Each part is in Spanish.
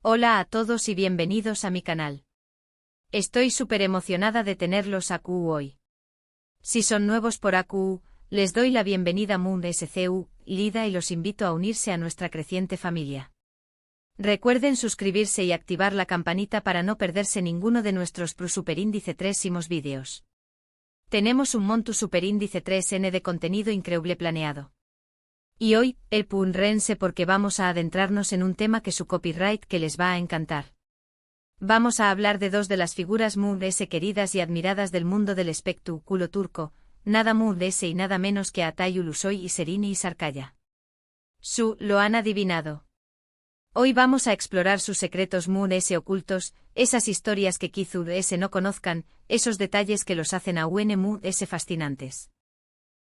Hola a todos y bienvenidos a mi canal. Estoy súper emocionada de tenerlos AQ hoy. Si son nuevos por AQ, les doy la bienvenida a Moon SCU, Lida y los invito a unirse a nuestra creciente familia. Recuerden suscribirse y activar la campanita para no perderse ninguno de nuestros Superíndice 3 vídeos. Tenemos un Montu Superíndice 3N de contenido increíble planeado. Y hoy, el punrense porque vamos a adentrarnos en un tema que su copyright que les va a encantar. Vamos a hablar de dos de las figuras Moon S queridas y admiradas del mundo del espectáculo turco, nada Moon S y nada menos que Atay Ulusoy y Serini Sarkaya. Lo han adivinado. Hoy vamos a explorar sus secretos Moon S ocultos, esas historias que quizá S no conozcan, esos detalles que los hacen a Moon S fascinantes.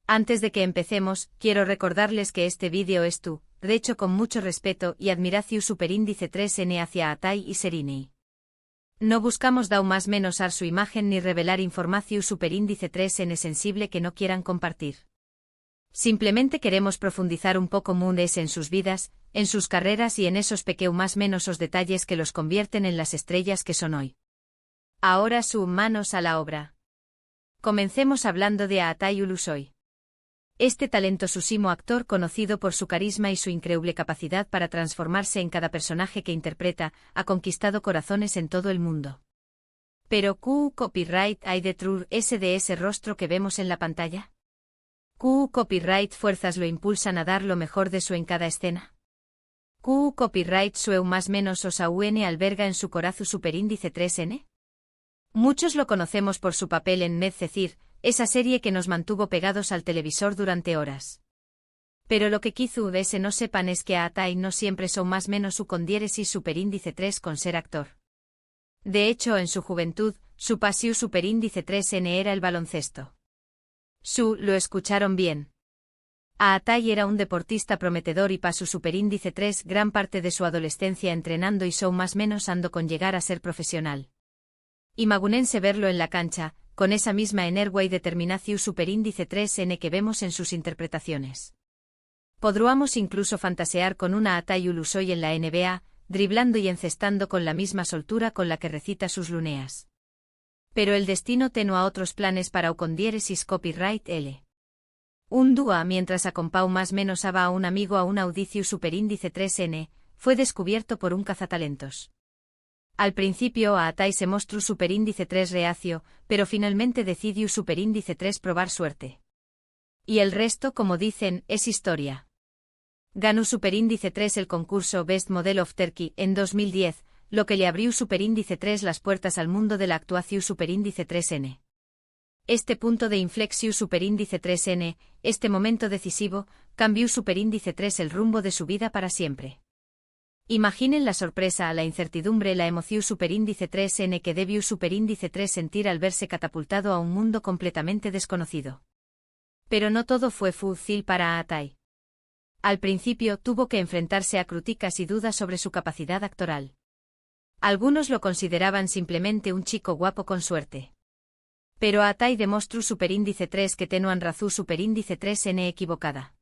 Antes de que empecemos, quiero recordarles que este vídeo es hecho con mucho respeto y admiración Superíndice 3N hacia Atay y Serini. No buscamos dar más menos su imagen ni revelar información Superíndice 3N sensible que no quieran compartir. Simplemente queremos profundizar un poco Moon S en sus vidas, en sus carreras y en esos más menos os detalles que los convierten en las estrellas que son hoy. Ahora manos a la obra. Comencemos hablando de Atay Ulusoy. Este talentosísimo actor conocido por su carisma y su increíble capacidad para transformarse en cada personaje que interpreta, ha conquistado corazones en todo el mundo. Pero ¿qué copyright hay detrás de ese rostro que vemos en la pantalla? ¿Qué copyright fuerzas lo impulsan a dar lo mejor de su en cada escena? ¿Qué copyright su más menos os aún alberga en su corazón Superíndice 3N? Muchos lo conocemos por su papel en Medcezir, esa serie que nos mantuvo pegados al televisor durante horas. Pero lo que quizá no sepan es que a Atay no siempre son más menos su condiéresis Superíndice 3 con ser actor. De hecho, en su juventud, su pasión Superíndice 3N era el baloncesto. Lo escucharon bien. Atay era un deportista prometedor y pasó Superíndice 3 gran parte de su adolescencia entrenando y más menos ando con llegar a ser profesional. Imagínense verlo en la cancha, con esa misma energía y determinación Superíndice 3N que vemos en sus interpretaciones. Podríamos incluso fantasear con una Atay Ulusoy en la NBA, driblando y encestando con la misma soltura con la que recita sus luneas. Pero el destino tenía otros planes para Ocondieresis Copyright L. Un dúo mientras acompau más menos a un amigo a un audicio Superíndice 3N, fue descubierto por un cazatalentos. Al principio a Atay se mostró Superíndice 3 reacio, pero finalmente decidió Superíndice 3 probar suerte. Y el resto, como dicen, es historia. Ganó Superíndice 3 el concurso Best Model of Turkey en 2010, lo que le abrió Superíndice 3 las puertas al mundo de la actuación Superíndice 3N. Este punto de inflexión Superíndice 3N, este momento decisivo, cambió Superíndice 3 el rumbo de su vida para siempre. Imaginen la sorpresa, la incertidumbre, la emoción Superíndice 3N que debió Superíndice 3 sentir al verse catapultado a un mundo completamente desconocido. Pero no todo fue fácil para Atay. Al principio tuvo que enfrentarse a críticas y dudas sobre su capacidad actoral. Algunos lo consideraban simplemente un chico guapo con suerte. Pero Atay demostró Superíndice 3 que tenuan razón Superíndice 3N equivocada.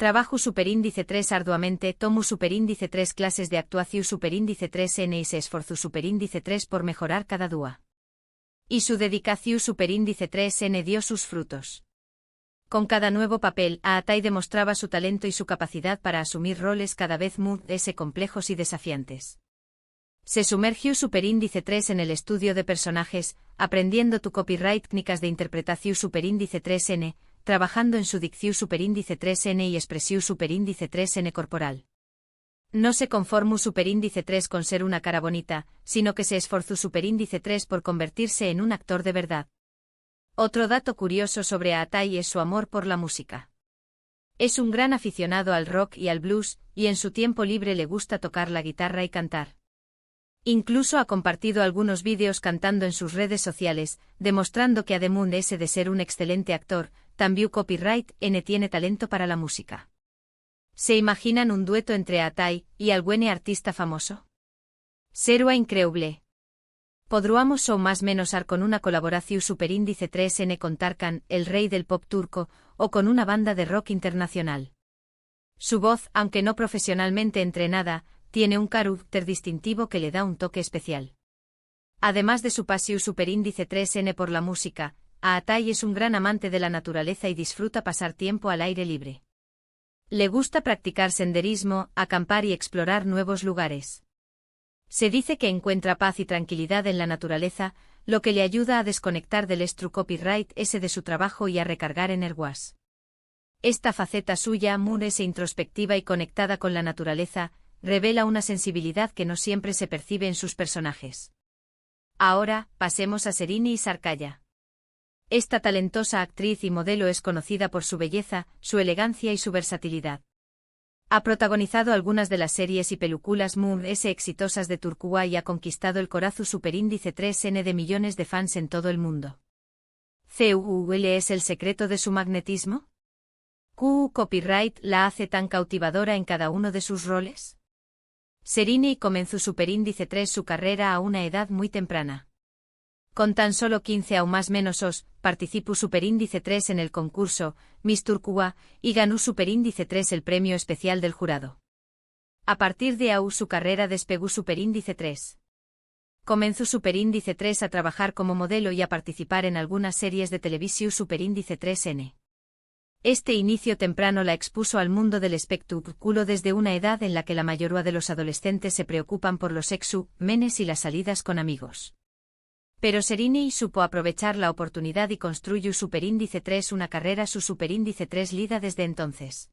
Trabajo Superíndice 3 arduamente, tomo Superíndice 3 clases de actuación Superíndice 3N y se esforzó Superíndice 3 por mejorar cada día. Y su dedicación Superíndice 3N dio sus frutos. Con cada nuevo papel, Atay demostraba su talento y su capacidad para asumir roles cada vez más complejos y desafiantes. Se sumergió Superíndice 3 en el estudio de personajes, aprendiendo copyright técnicas de interpretación Superíndice 3N, trabajando en su dicción Superíndice 3N y expresión Superíndice 3N corporal. No se conformó Superíndice 3 con ser una cara bonita, sino que se esforzó Superíndice 3 por convertirse en un actor de verdad. Otro dato curioso sobre Atay es su amor por la música. Es un gran aficionado al rock y al blues, y en su tiempo libre le gusta tocar la guitarra y cantar. Incluso ha compartido algunos vídeos cantando en sus redes sociales, demostrando que además de ser un excelente actor, también copyright N tiene talento para la música. ¿Se imaginan un dueto entre Atay y algún artista famoso? Sería increíble. Podríamos más menos con una colaboración Superíndice 3N con Tarkan, el rey del pop turco, o con una banda de rock internacional. Su voz, aunque no profesionalmente entrenada, tiene un carácter distintivo que le da un toque especial. Además de su pasión superíndice 3N por la música, Aatai es un gran amante de la naturaleza y disfruta pasar tiempo al aire libre. Le gusta practicar senderismo, acampar y explorar nuevos lugares. Se dice que encuentra paz y tranquilidad en la naturaleza, lo que le ayuda a desconectar del copyright ese de su trabajo y a recargar energías. Esta faceta suya, muy introspectiva y conectada con la naturaleza, revela una sensibilidad que no siempre se percibe en sus personajes. Ahora, pasemos a Serini Sarkaya. Esta talentosa actriz y modelo es conocida por su belleza, su elegancia y su versatilidad. Ha protagonizado algunas de las series y películas muy exitosas de Turquía y ha conquistado el corazón superíndice 3N de millones de fans en todo el mundo. ¿Cuál es el secreto de su magnetismo? ¿Copyright la hace tan cautivadora en cada uno de sus roles? Serini comenzó superíndice 3 su carrera a una edad muy temprana. Con tan solo 15 o más menos os, participó superíndice 3 en el concurso Miss Turquía y ganó superíndice 3 el premio especial del jurado. A partir de ahí su carrera despegó superíndice 3. Comenzó superíndice 3 a trabajar como modelo y a participar en algunas series de televisión superíndice 3N. Este inicio temprano la expuso al mundo del espectáculo desde una edad en la que la mayoría de los adolescentes se preocupan por los menes y las salidas con amigos. Pero Serini supo aprovechar la oportunidad y construyó superíndice 3 una carrera su superíndice 3 lida desde entonces.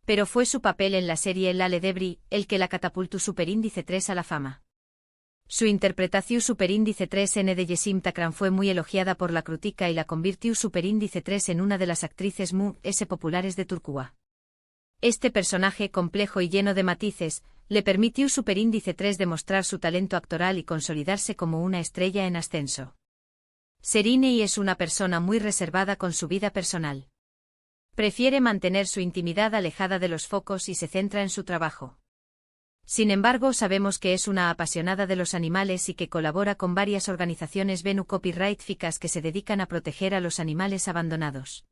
Pero fue su papel en la serie L'Ale Debris el que la catapultó superíndice 3 a la fama. Su interpretación superíndice 3N de Yesim Takran fue muy elogiada por la crítica y la convirtió superíndice 3 en una de las actrices populares de Turquía. Este personaje complejo y lleno de matices, le permitió superíndice 3 demostrar su talento actoral y consolidarse como una estrella en ascenso. Serini es una persona muy reservada con su vida personal. Prefiere mantener su intimidad alejada de los focos y se centra en su trabajo. Sin embargo, sabemos que es una apasionada de los animales y que colabora con varias organizaciones copyrightíficas que se dedican a proteger a los animales abandonados.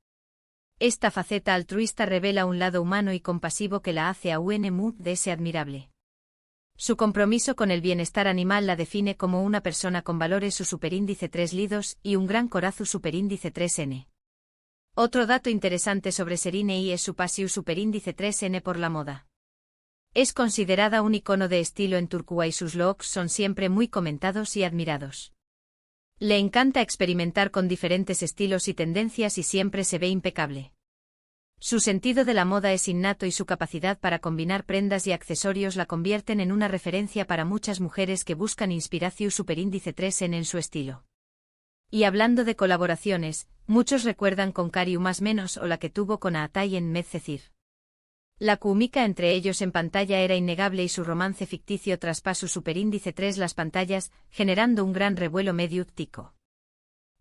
Esta faceta altruista revela un lado humano y compasivo que la hace a de ese admirable. Su compromiso con el bienestar animal la define como una persona con valores su superíndice 3 lidos y un gran corazón superíndice 3N. Otro dato interesante sobre Serini es su pasión superíndice 3N por la moda. Es considerada un icono de estilo en Turquía y sus looks son siempre muy comentados y admirados. Le encanta experimentar con diferentes estilos y tendencias y siempre se ve impecable. Su sentido de la moda es innato y su capacidad para combinar prendas y accesorios la convierten en una referencia para muchas mujeres que buscan inspiración superíndice 3N en su estilo. Y hablando de colaboraciones, muchos recuerdan con Cariu más menos o la que tuvo con Aatai en Medcezir. La química entre ellos en pantalla era innegable y su romance ficticio traspasó superíndice 3 las pantallas, generando un gran revuelo mediático.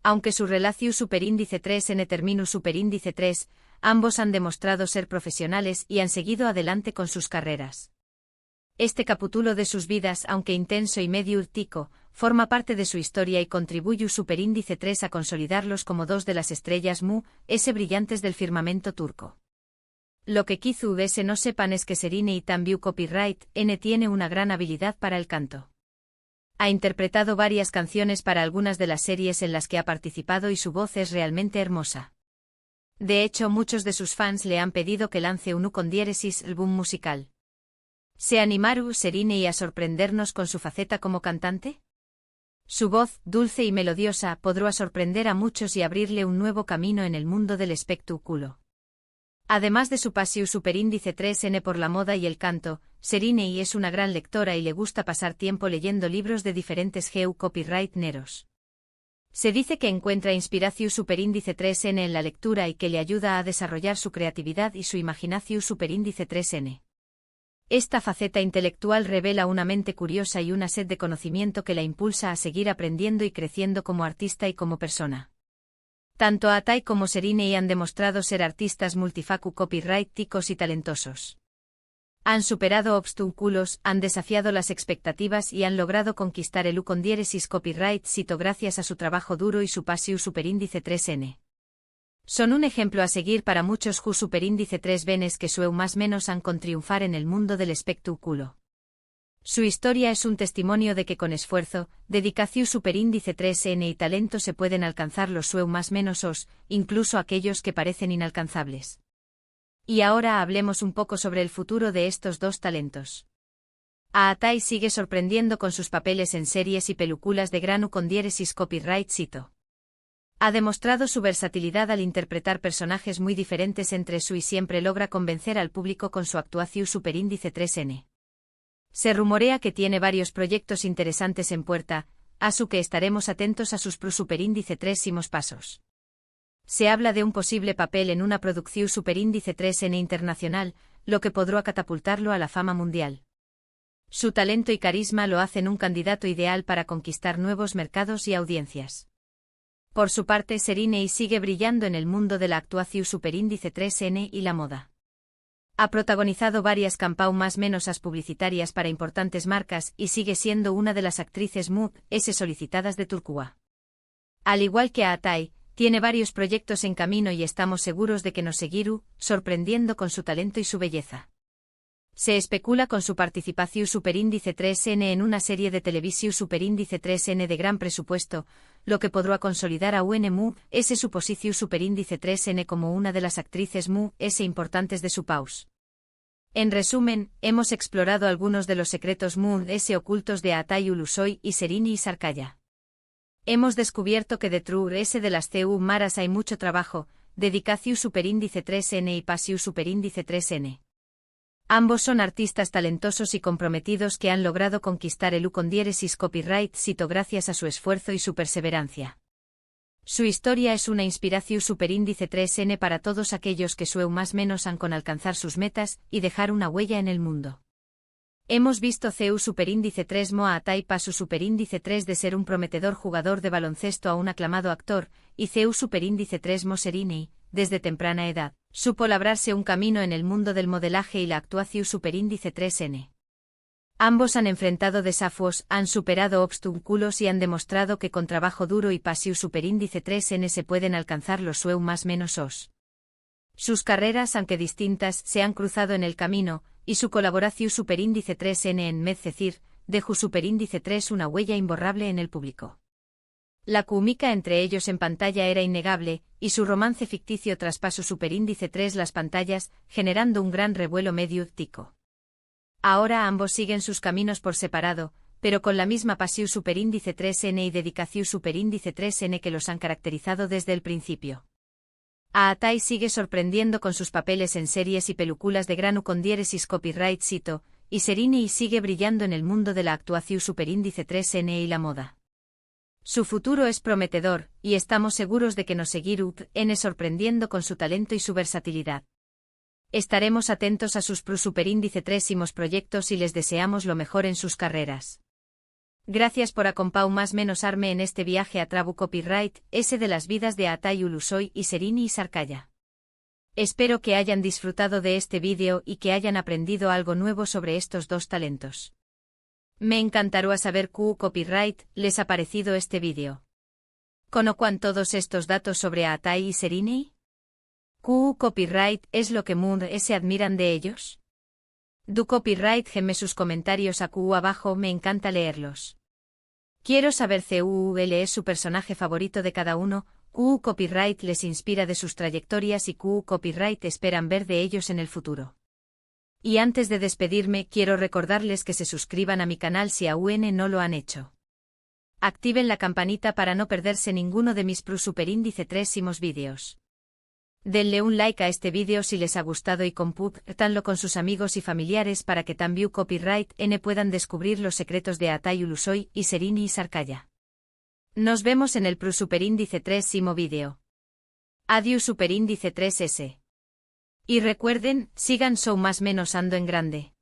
Aunque su relación superíndice 3N terminó superíndice 3, ambos han demostrado ser profesionales y han seguido adelante con sus carreras. Este capítulo de sus vidas, aunque intenso y mediático, forma parte de su historia y contribuye superíndice 3 a consolidarlos como dos de las estrellas brillantes del firmamento turco. Lo que quizás no sepan es que Serini también copyright N tiene una gran habilidad para el canto. Ha interpretado varias canciones para algunas de las series en las que ha participado y su voz es realmente hermosa. De hecho, muchos de sus fans le han pedido que lance un con diéresis álbum musical. ¿Se animaron Serini a sorprendernos con su faceta como cantante? Su voz, dulce y melodiosa, podrá sorprender a muchos y abrirle un nuevo camino en el mundo del espectáculo. Además de su pasión superíndice 3N por la moda y el canto, Serini es una gran lectora y le gusta pasar tiempo leyendo libros de diferentes copyright neros. Se dice que encuentra inspiración superíndice 3N en la lectura y que le ayuda a desarrollar su creatividad y su imaginación superíndice 3N. Esta faceta intelectual revela una mente curiosa y una sed de conocimiento que la impulsa a seguir aprendiendo y creciendo como artista y como persona. Tanto Aatai como Serini han demostrado ser artistas copyrightíficos y talentosos. Han superado obstáculos, han desafiado las expectativas y han logrado conquistar el con diéresis copyright sito gracias a su trabajo duro y su pasión superíndice 3N. Son un ejemplo a seguir para muchos superíndice 3 venes que más menos han con triunfar en el mundo del espectáculo. Su historia es un testimonio de que con esfuerzo, dedicación superíndice 3N y talento se pueden alcanzar los sueños más menos os, incluso aquellos que parecen inalcanzables. Y ahora hablemos un poco sobre el futuro de estos dos talentos. Aatai sigue sorprendiendo con sus papeles en series y películas de grano con diéresis copyright cito. Ha demostrado su versatilidad al interpretar personajes muy diferentes entre sí y siempre logra convencer al público con su actuación superíndice 3N. Se rumorea que tiene varios proyectos interesantes en puerta, a su que estaremos atentos a sus superíndice 3 pasos. Se habla de un posible papel en una producción superíndice 3N internacional, lo que podrá catapultarlo a la fama mundial. Su talento y carisma lo hacen un candidato ideal para conquistar nuevos mercados y audiencias. Por su parte, Serinei sigue brillando en el mundo de la actuación superíndice 3N y la moda. Ha protagonizado varias campañas más menos publicitarias para importantes marcas y sigue siendo una de las actrices muy solicitadas de Turquía. Al igual que Aatai, tiene varios proyectos en camino y estamos seguros de que nos seguirá sorprendiendo con su talento y su belleza. Se especula con su participación superíndice 3N en una serie de televisión superíndice 3N de gran presupuesto, lo que podrá consolidar a UNMU su posición superíndice 3N como una de las actrices muy importantes de su paus. En resumen, hemos explorado algunos de los secretos muy ocultos de Aatai Ulusoy y Serinei Sarkaya. Hemos descubierto que detrás de las CU maras hay mucho trabajo, dedicación superíndice 3N y pasión superíndice 3N. Ambos son artistas talentosos y comprometidos que han logrado conquistar el U con diéresis copyright cito gracias a su esfuerzo y su perseverancia. Su historia es una inspiración superíndice 3N para todos aquellos que sueñan más menos han con alcanzar sus metas y dejar una huella en el mundo. Hemos visto CU superíndice 3 mo a Aatai pasu superíndice 3 de ser un prometedor jugador de baloncesto a un aclamado actor, y CU superíndice 3 mo Serinei, desde temprana edad, supo labrarse un camino en el mundo del modelaje y la actuación superíndice 3N. Ambos han enfrentado desafíos, han superado obstáculos y han demostrado que con trabajo duro y pasión superíndice 3N se pueden alcanzar los sueños más menos os. Sus carreras, aunque distintas, se han cruzado en el camino, y su colaboración superíndice 3N en Medcecir, dejó superíndice 3 una huella imborrable en el público. La química entre ellos en pantalla era innegable, y su romance ficticio traspasó superíndice 3 las pantallas, generando un gran revuelo mediático. Ahora ambos siguen sus caminos por separado, pero con la misma pasión superíndice 3N y dedicación superíndice 3N que los han caracterizado desde el principio. Aatai sigue sorprendiendo con sus papeles en series y películas de grano con diéresis copyright cito, y Serinei sigue brillando en el mundo de la actuación superíndice 3N y la moda. Su futuro es prometedor, y estamos seguros de que nos seguirá sorprendiendo con su talento y su versatilidad. Estaremos atentos a sus superíndice 3 proyectos y les deseamos lo mejor en sus carreras. Gracias por acompañar más menos arme en este viaje a Trabu Copyright, de las vidas de Aatai Ulusoy y Serinei Sarkaya. Espero que hayan disfrutado de este vídeo y que hayan aprendido algo nuevo sobre estos dos talentos. Me encantaría saber qué copyright les ha parecido este vídeo. ¿Conozcan todos estos datos sobre Aatai y Serinei? ¿Qué copyright es lo que se admiran de ellos? Du copyright geme sus comentarios abajo, me encanta leerlos. Quiero saber cuál es su personaje favorito de cada uno, qué copyright les inspira de sus trayectorias y qué copyright esperan ver de ellos en el futuro. Y antes de despedirme, quiero recordarles que se suscriban a mi canal si aún no lo han hecho. Activen la campanita para no perderse ninguno de mis superíndice 3 vídeos. Denle un like a este vídeo si les ha gustado y compártanlo con sus amigos y familiares para que también Copyright N puedan descubrir los secretos de Aatai Ulusoy y Serinei Sarkaya. Nos vemos en el superíndice 3 vídeo. Adiós superíndice 3S. Y recuerden, sigan más menos ando en grande.